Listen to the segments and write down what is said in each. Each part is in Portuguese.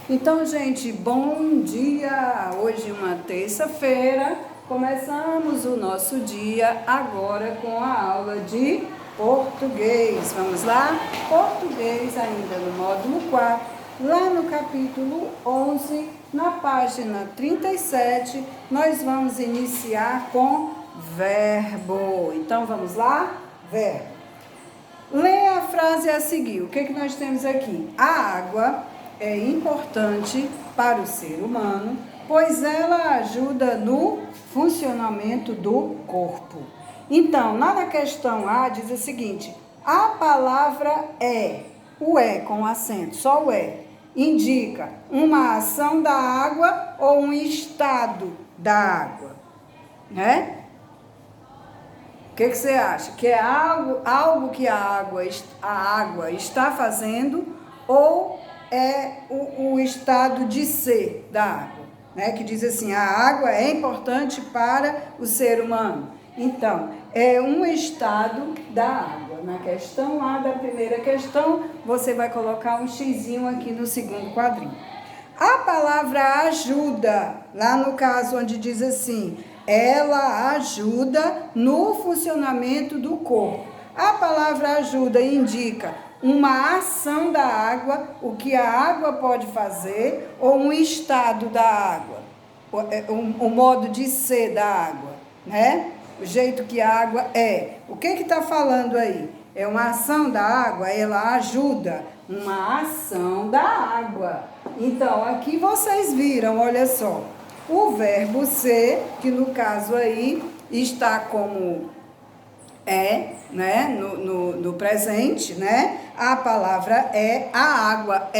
Então, gente, bom dia! Hoje, uma terça-feira, começamos o nosso dia agora com a aula de português. Vamos lá? Português, ainda no módulo 4, lá no capítulo 11, na página 37, nós vamos iniciar com verbo. Então, vamos lá? Verbo. Leia a frase a seguir. O que nós temos aqui? A água é importante para o ser humano, pois ela ajuda no funcionamento do corpo. Então, lá na questão A, diz o seguinte: a palavra o é com acento, só o indica uma ação da água ou um estado da água, né? O que você acha? Que é algo que a água está fazendo ou é o estado de ser da água? Né? Que diz assim, a água é importante para o ser humano. Então, é um estado da água. Na questão A da primeira questão, você vai colocar um xizinho aqui no segundo quadrinho. A palavra ajuda, lá no caso onde diz assim, ela ajuda no funcionamento do corpo. A palavra ajuda indica uma ação da água, o que a água pode fazer, ou um estado da água, o modo de ser da água, né? O jeito que a água é. O que está falando aí? É uma ação da água, ela ajuda, uma ação da água. Então, aqui vocês viram, olha só, o verbo ser, que no caso aí está como né, no presente, né? A palavra a água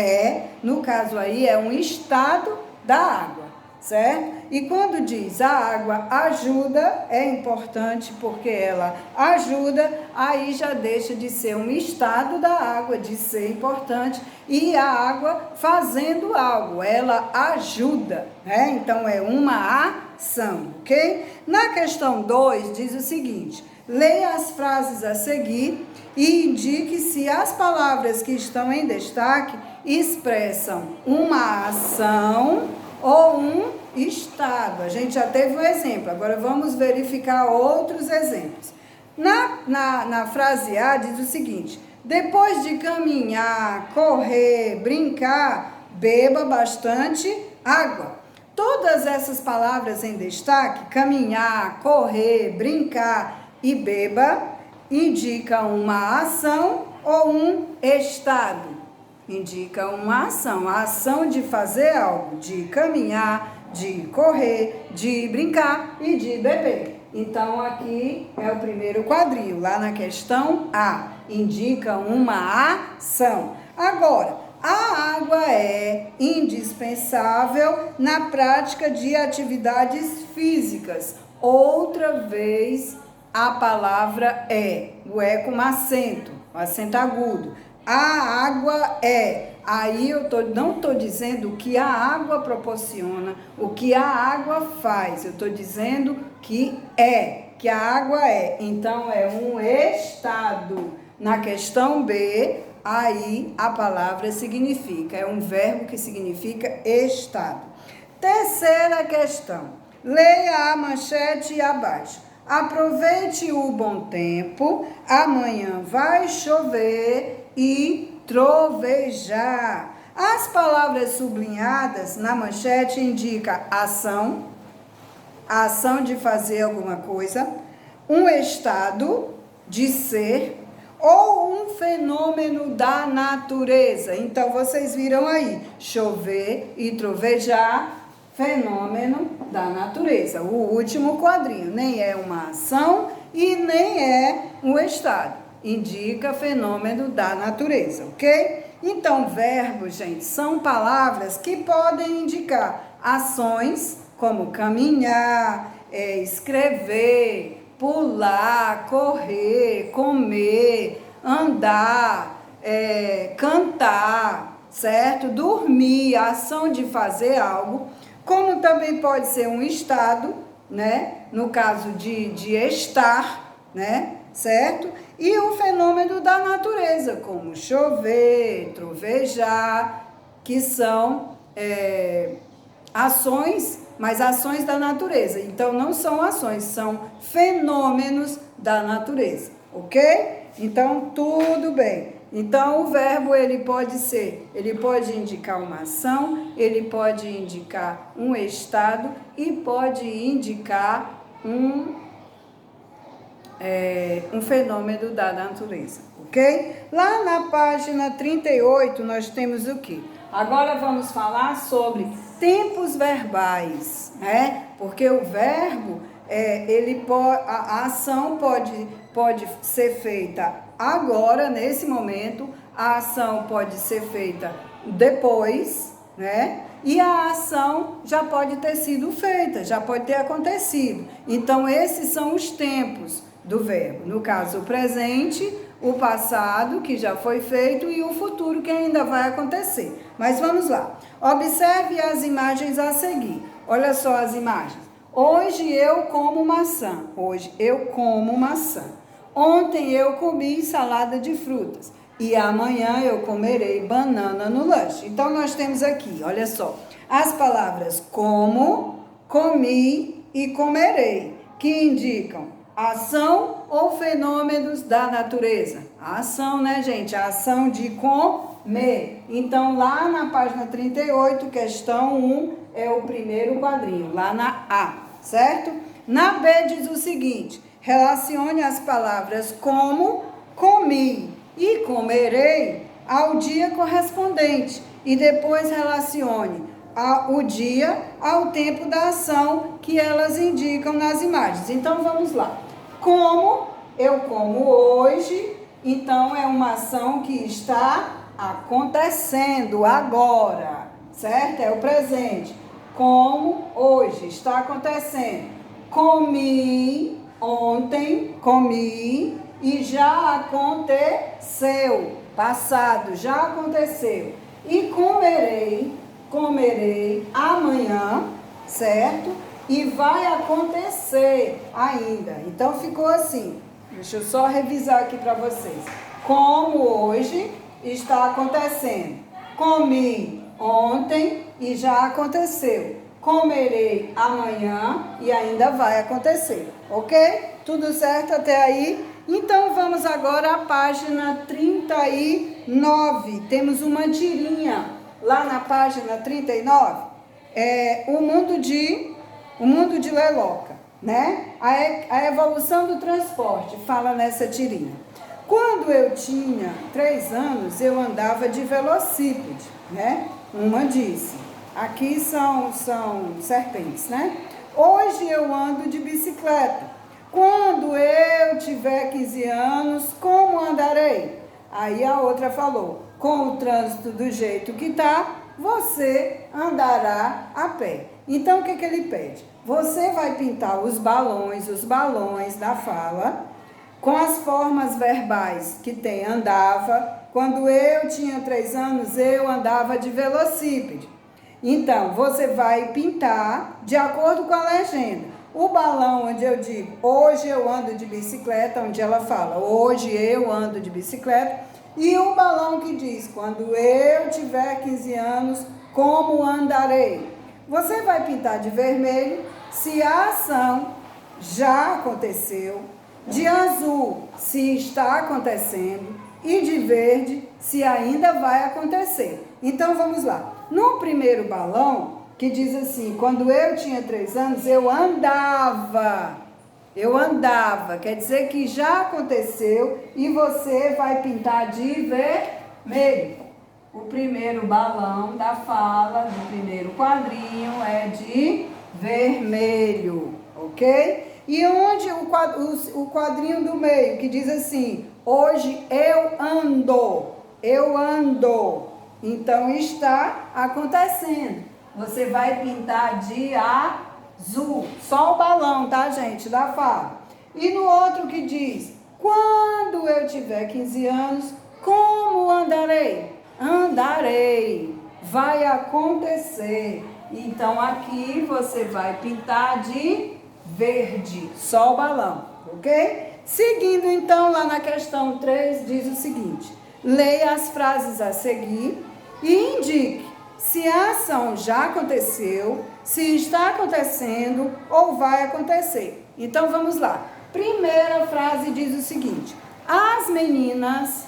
no caso aí é um estado da água, certo? E quando diz a água ajuda, é importante porque ela ajuda, aí já deixa de ser um estado da água, de ser importante, e a água fazendo algo, ela ajuda, né? Então é uma ação, ok? Na questão 2 diz o seguinte: leia as frases a seguir e indique se as palavras que estão em destaque expressam uma ação ou um estado. A gente já teve um exemplo, agora vamos verificar outros exemplos. Na frase A diz o seguinte: depois de caminhar, correr, brincar, beba bastante água. Todas essas palavras em destaque, caminhar, correr, brincar e beba, indicam uma ação ou um estado. Indica uma ação, a ação de fazer algo, de caminhar, de correr, de brincar e de beber. Então, aqui é o primeiro quadril, lá na questão A, indica uma ação. Agora, a água é indispensável na prática de atividades físicas. Outra vez, a palavra o com acento agudo. A água é. Aí eu não estou dizendo o que a água proporciona, o que a água faz. Eu estou dizendo que a água é. Então, é um estado. Na questão B, aí a palavra significa, é um verbo que significa estado. Terceira questão. Leia a manchete abaixo. Aproveite o bom tempo, amanhã vai chover e trovejar. As palavras sublinhadas na manchete indicam ação, a ação de fazer alguma coisa, um estado de ser ou um fenômeno da natureza. Então, vocês viram aí, chover e trovejar, fenômeno da natureza. O último quadrinho nem é uma ação e nem é um estado. Indica fenômeno da natureza, ok? Então, verbos, gente, são palavras que podem indicar ações como caminhar, escrever, pular, correr, comer, andar, cantar, certo? Dormir, a ação de fazer algo, como também pode ser um estado, né? No caso de estar, né? Certo? E o fenômeno da natureza, como chover, trovejar, que são ações, mas ações da natureza. Então, não são ações, são fenômenos da natureza, ok? Então, tudo bem. Então, o verbo, ele pode indicar uma ação, ele pode indicar um estado e pode indicar um fenômeno da natureza, ok? Lá na página 38, nós temos o quê? Agora vamos falar sobre tempos verbais, né? Porque o verbo, a ação pode ser feita agora, nesse momento, a ação pode ser feita depois, né? E a ação já pode ter sido feita, já pode ter acontecido. Então, esses são os tempos do verbo. No caso, o presente, o passado, que já foi feito, e o futuro, que ainda vai acontecer. Mas vamos lá. Observe as imagens a seguir. Olha só as imagens. Hoje eu como maçã. Hoje eu como maçã. Ontem eu comi salada de frutas. E amanhã eu comerei banana no lanche. Então, nós temos aqui, olha só, as palavras como, comi e comerei, que indicam ação ou fenômenos da natureza. A ação, né, gente? A ação de comer. Então, lá na página 38, questão 1, é o primeiro quadrinho, lá na A, certo? Na B diz o seguinte, relacione as palavras como, comi e comerei ao dia correspondente e depois relacione o dia ao tempo da ação que elas indicam nas imagens. Então, vamos lá. Como, eu como hoje, então é uma ação que está acontecendo agora, certo? É o presente. Como hoje, está acontecendo. Comi ontem, comi e já aconteceu, passado, já aconteceu. E comerei amanhã, certo? E vai acontecer ainda. Então, ficou assim. Deixa eu só revisar aqui para vocês. Como hoje está acontecendo. Comi ontem e já aconteceu. Comerei amanhã e ainda vai acontecer, ok? Tudo certo até aí? Então, vamos agora à página 39. Temos uma tirinha lá na página 39. O mundo de Leloca, né? A evolução do transporte, fala nessa tirinha. Quando eu tinha 3 anos, eu andava de velocípede, né? Uma disse. Aqui são serpentes, né? Hoje eu ando de bicicleta. Quando eu tiver 15 anos, como andarei? Aí a outra falou, com o trânsito do jeito que tá, você andará a pé. Então, o que ele pede? Você vai pintar os balões da fala, com as formas verbais que tem andava. Quando eu tinha 3 anos, eu andava de velocípede. Então, você vai pintar de acordo com a legenda. O balão onde eu digo, hoje eu ando de bicicleta, onde ela fala, hoje eu ando de bicicleta. E o balão que diz, quando eu tiver 15 anos, como andarei? Você vai pintar de vermelho, se a ação já aconteceu, de azul, se está acontecendo, e de verde, se ainda vai acontecer. Então, vamos lá. No primeiro balão, que diz assim, quando eu tinha 3 anos, eu andava, quer dizer que já aconteceu e você vai pintar de vermelho. O primeiro balão da fala, do primeiro quadrinho, é de vermelho, ok? E onde o quadrinho do meio, que diz assim, hoje eu ando, então está acontecendo. Você vai pintar de azul, só o balão, tá, gente, da fala. E no outro que diz, quando eu tiver 15 anos, como andarei? Andarei, vai acontecer. Então, aqui você vai pintar de verde, só o balão, ok? Seguindo, então, lá na questão 3, diz o seguinte, leia as frases a seguir e indique se a ação já aconteceu, se está acontecendo ou vai acontecer. Então vamos lá. Primeira frase diz o seguinte: as meninas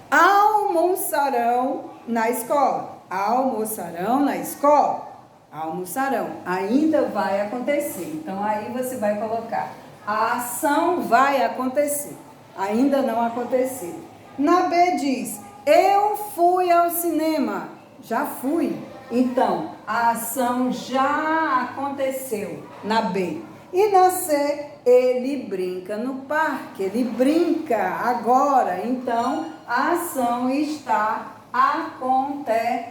almoçarão na escola. Almoçarão na escola. Almoçarão. Ainda vai acontecer. Então aí você vai colocar: a ação vai acontecer. Ainda não aconteceu. Na B diz: eu fui ao cinema. Já fui. Então, a ação já aconteceu. Na B. E na C, ele brinca no parque. Ele brinca agora. Então, a ação está acontecendo.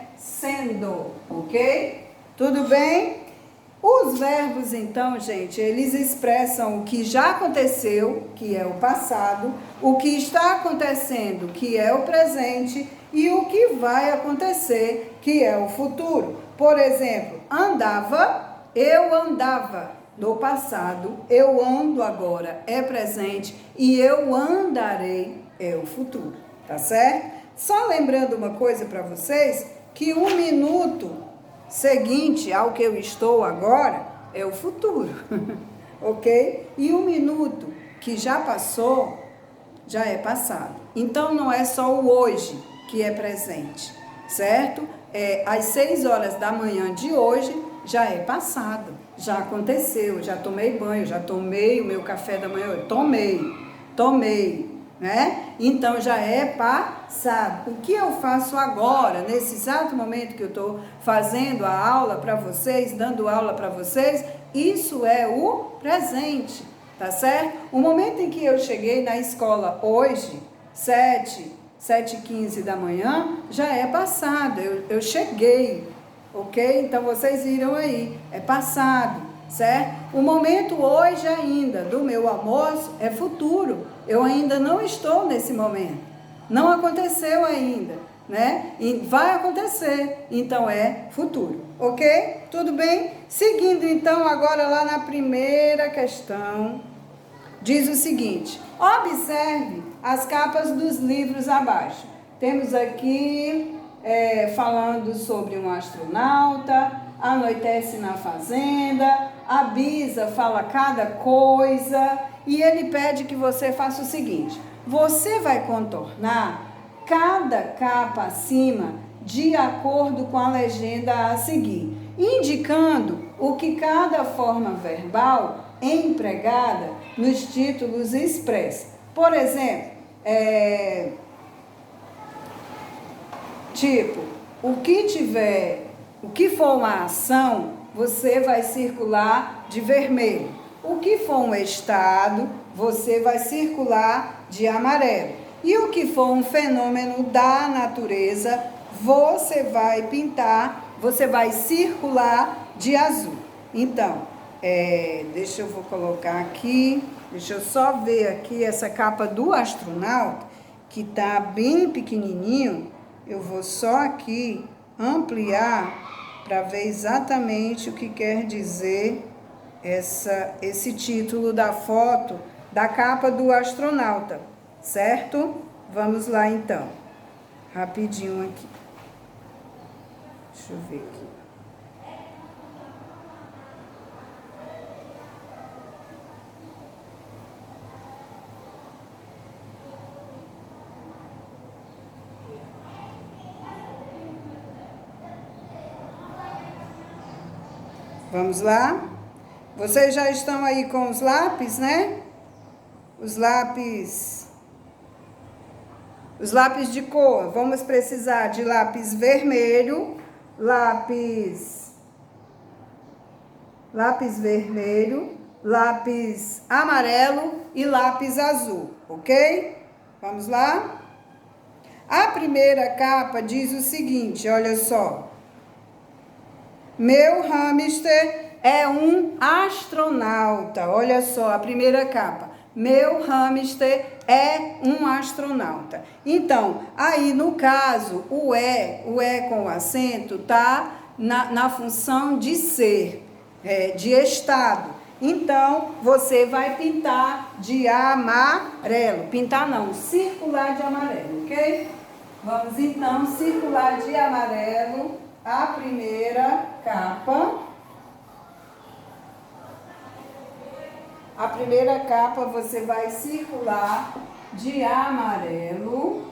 Ok? Tudo bem? Os verbos, então, gente, eles expressam o que já aconteceu, que é o passado, o que está acontecendo, que é o presente, e o que vai acontecer, que é o futuro. Por exemplo, andava, eu andava no passado, eu ando agora é presente e eu andarei é o futuro, tá certo? Só lembrando uma coisa para vocês, que o minuto seguinte ao que eu estou agora é o futuro, ok? E o minuto que já passou, já é passado. Então, não é só o hoje que é presente, certo? Às 6 horas da manhã de hoje já é passado, já aconteceu, já tomei banho, já tomei o meu café da manhã, tomei, né? Então já é passado. O que eu faço agora, nesse exato momento que eu estou fazendo a aula para vocês, dando aula para vocês, isso é o presente, tá certo? O momento em que eu cheguei na escola hoje, 7h15 da manhã, já é passado, eu cheguei, ok? Então vocês viram aí, é passado, certo? O momento hoje ainda do meu almoço é futuro, eu ainda não estou nesse momento, não aconteceu ainda, né? E vai acontecer, então é futuro, ok? Tudo bem? Seguindo então agora lá na primeira questão, diz o seguinte: observe as capas dos livros abaixo. Temos aqui falando sobre um astronauta, anoitece na fazenda, a Bisa fala cada coisa e ele pede que você faça o seguinte: você vai contornar cada capa acima de acordo com a legenda a seguir, indicando o que cada forma verbal empregada nos títulos expressa. Por exemplo, tipo, o que for uma ação, você vai circular de vermelho. O que for um estado, você vai circular de amarelo. E o que for um fenômeno da natureza, você vai pintar, você vai circular de azul. Então, vou colocar aqui, deixa eu só ver aqui essa capa do astronauta, que tá bem pequenininho. Eu vou só aqui ampliar para ver exatamente o que quer dizer esse título da foto, da capa do astronauta, certo? Vamos lá então, rapidinho aqui. Deixa eu ver aqui. Vamos lá? Vocês já estão aí com os lápis, né? Os lápis de cor. Vamos precisar de lápis vermelho, lápis vermelho, lápis amarelo e lápis azul, ok? Vamos lá? A primeira capa diz o seguinte, olha só: meu hamster é um astronauta. Olha só a primeira capa. Meu hamster é um astronauta. Então, aí no caso, o é com acento tá na função de ser, de estado. Então, você vai pintar de amarelo. Pintar não, circular de amarelo, ok? Vamos então circular de amarelo a primeira capa. A primeira capa você vai circular de amarelo.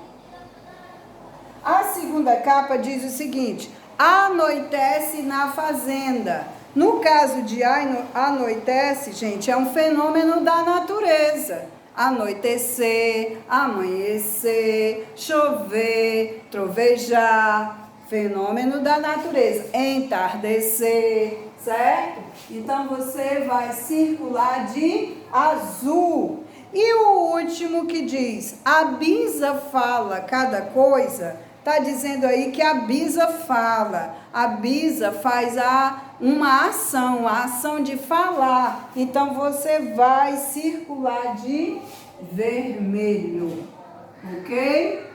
A segunda capa diz o seguinte: anoitece na fazenda. No caso de anoitece, gente, é um fenômeno da natureza. Anoitecer, amanhecer, chover, trovejar, fenômeno da natureza. Entardecer, certo? Então você vai circular de azul. E o último que diz, a Bisa fala cada coisa, está dizendo aí que a Bisa fala. A Bisa faz uma ação, a ação de falar. Então você vai circular de vermelho, ok?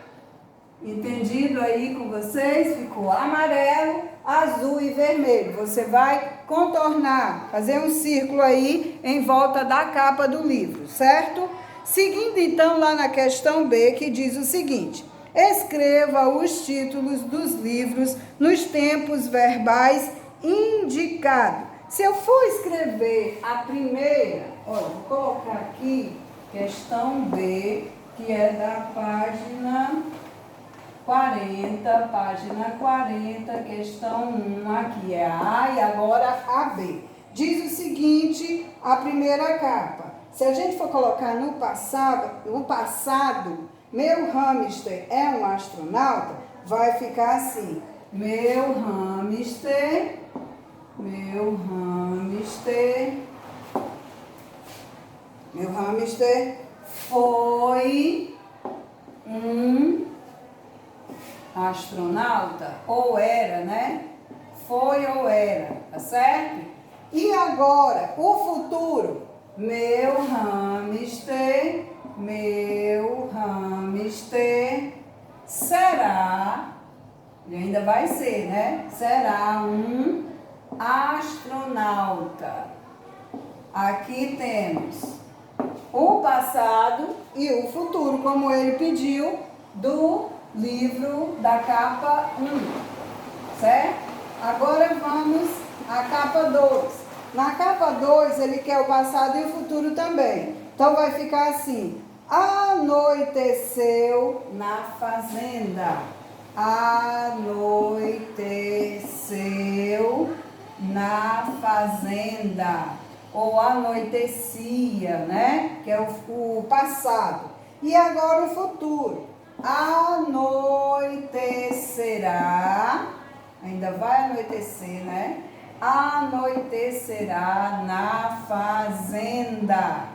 Entendido aí com vocês? Ficou amarelo, azul e vermelho. Você vai contornar, fazer um círculo aí em volta da capa do livro, certo? Seguindo então lá na questão B, que diz o seguinte: escreva os títulos dos livros nos tempos verbais indicados. Se eu for escrever a primeira, olha, vou colocar aqui questão B, que é da página 40, questão 1, aqui é a A e agora a B. Diz o seguinte, a primeira capa. Se a gente for colocar no passado, meu hamster é um astronauta, vai ficar assim. Meu hamster foi um astronauta, ou era, né? Foi ou era, tá certo? E agora, o futuro, meu hamster será, e ainda vai ser, né? Será um astronauta. Aqui temos o passado e o futuro, como ele pediu, do livro da capa 1, certo? Agora vamos à capa 2. Na capa 2 ele quer o passado e o futuro também. Então vai ficar assim: anoiteceu na fazenda. Anoiteceu na fazenda. Ou anoitecia, né? Que é o passado. E agora o futuro. Anoitecerá, ainda vai anoitecer, né? Anoitecerá na fazenda,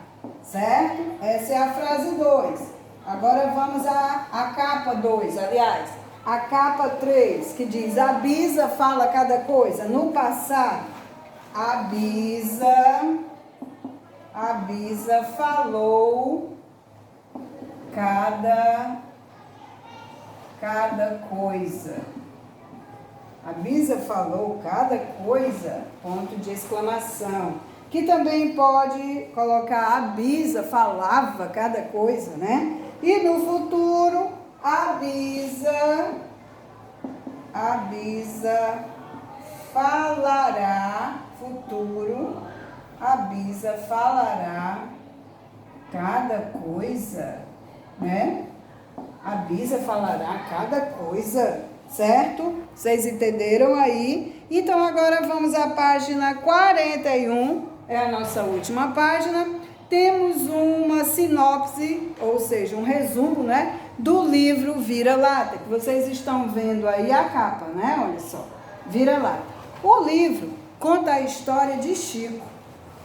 certo? Essa é a frase 2. Agora vamos à capa 2, aliás, a capa 3, que diz, a Bisa fala cada coisa. No passado, a Bisa falou cada coisa. A Bisa falou cada coisa, ponto de exclamação. Que também pode colocar a Bisa falava cada coisa, né? E no futuro, a Bisa falará, futuro, a Bisa falará cada coisa, né? A Bisa falará cada coisa, certo? Vocês entenderam aí? Então, agora vamos à página 41, é a nossa última página. Temos uma sinopse, ou seja, um resumo, né, do livro Vira-Lata, que vocês estão vendo aí a capa, né? Olha só, Vira-Lata. O livro conta a história de Chico,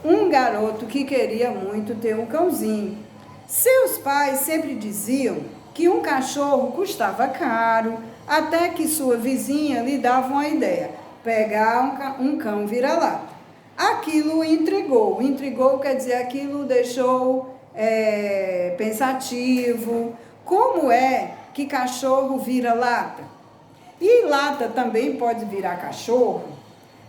um garoto que queria muito ter um cãozinho. Seus pais sempre diziam que um cachorro custava caro, até que sua vizinha lhe dava uma ideia, pegar um cão vira-lata. Aquilo o intrigou. Intrigou quer dizer, aquilo o deixou pensativo. Como é que cachorro vira lata? E lata também pode virar cachorro?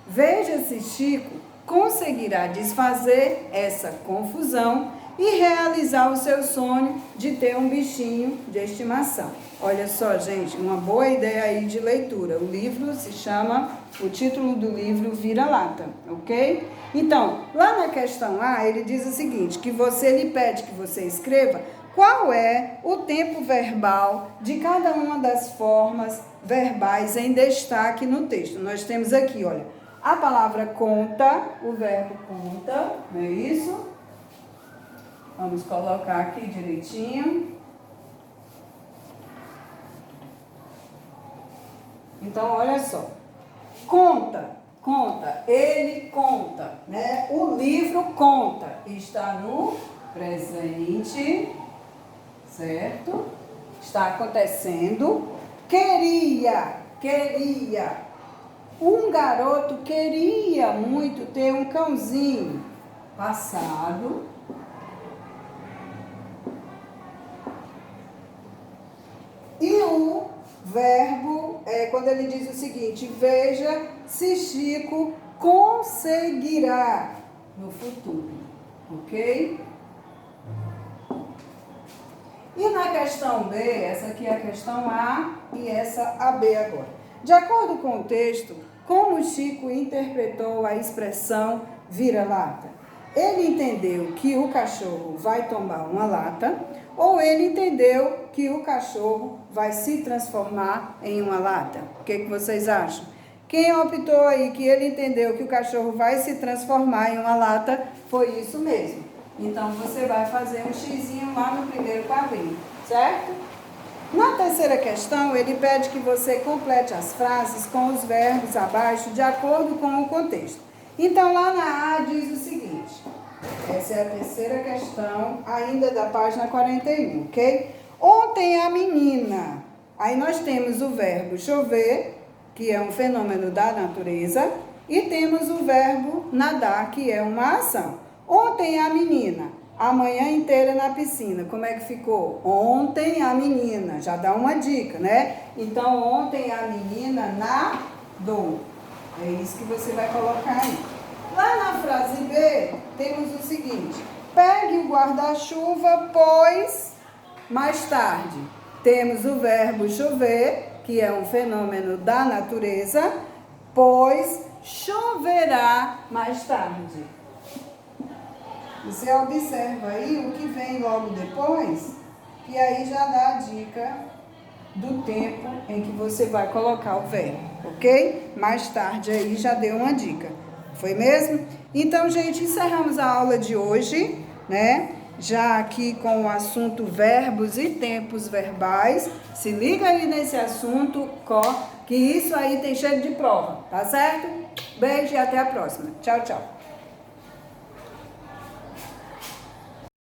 Veja se Chico conseguirá desfazer essa confusão e realizar o seu sonho de ter um bichinho de estimação. Olha só, gente, uma boa ideia aí de leitura. O livro se chama, o título do livro Vira-Lata, ok? Então, lá na questão A, ele diz o seguinte, que ele pede que você escreva qual é o tempo verbal de cada uma das formas verbais em destaque no texto. Nós temos aqui, olha, a palavra conta, o verbo conta, não é isso? Vamos colocar aqui direitinho. Então, olha só. Conta, ele conta, né? O livro conta. Está no presente, certo? Está acontecendo. Queria. Um garoto queria muito ter um cãozinho. Passado. E o verbo é quando ele diz o seguinte, veja se Chico conseguirá no futuro, ok? E na questão B, essa aqui é a questão A e essa a B agora. De acordo com o texto, como Chico interpretou a expressão vira-lata? Ele entendeu que o cachorro vai tomar uma lata ou ele entendeu que o cachorro vai se transformar em uma lata? O que vocês acham? Quem optou aí que ele entendeu que o cachorro vai se transformar em uma lata, foi isso mesmo. Então, você vai fazer um xizinho lá no primeiro quadrinho, certo? Na terceira questão, ele pede que você complete as frases com os verbos abaixo de acordo com o contexto. Então, lá na A diz o seguinte, essa é a terceira questão, ainda da página 41, ok? Ontem a menina, aí nós temos o verbo chover, que é um fenômeno da natureza, e temos o verbo nadar, que é uma ação. Ontem a menina, a manhã inteira na piscina, como é que ficou? Ontem a menina, já dá uma dica, né? Então, ontem a menina nadou. É isso que você vai colocar aí. Lá na frase B, temos o seguinte, pegue o guarda-chuva, pois mais tarde. Temos o verbo chover, que é um fenômeno da natureza, pois choverá mais tarde. Você observa aí o que vem logo depois, que aí já dá a dica do tempo em que você vai colocar o verbo, ok? Mais tarde aí já deu uma dica. Foi mesmo? Então, gente, encerramos a aula de hoje, né? Já aqui com o assunto verbos e tempos verbais. Se liga aí nesse assunto, que isso aí tem cheiro de prova, tá certo? Beijo e até a próxima. Tchau, tchau.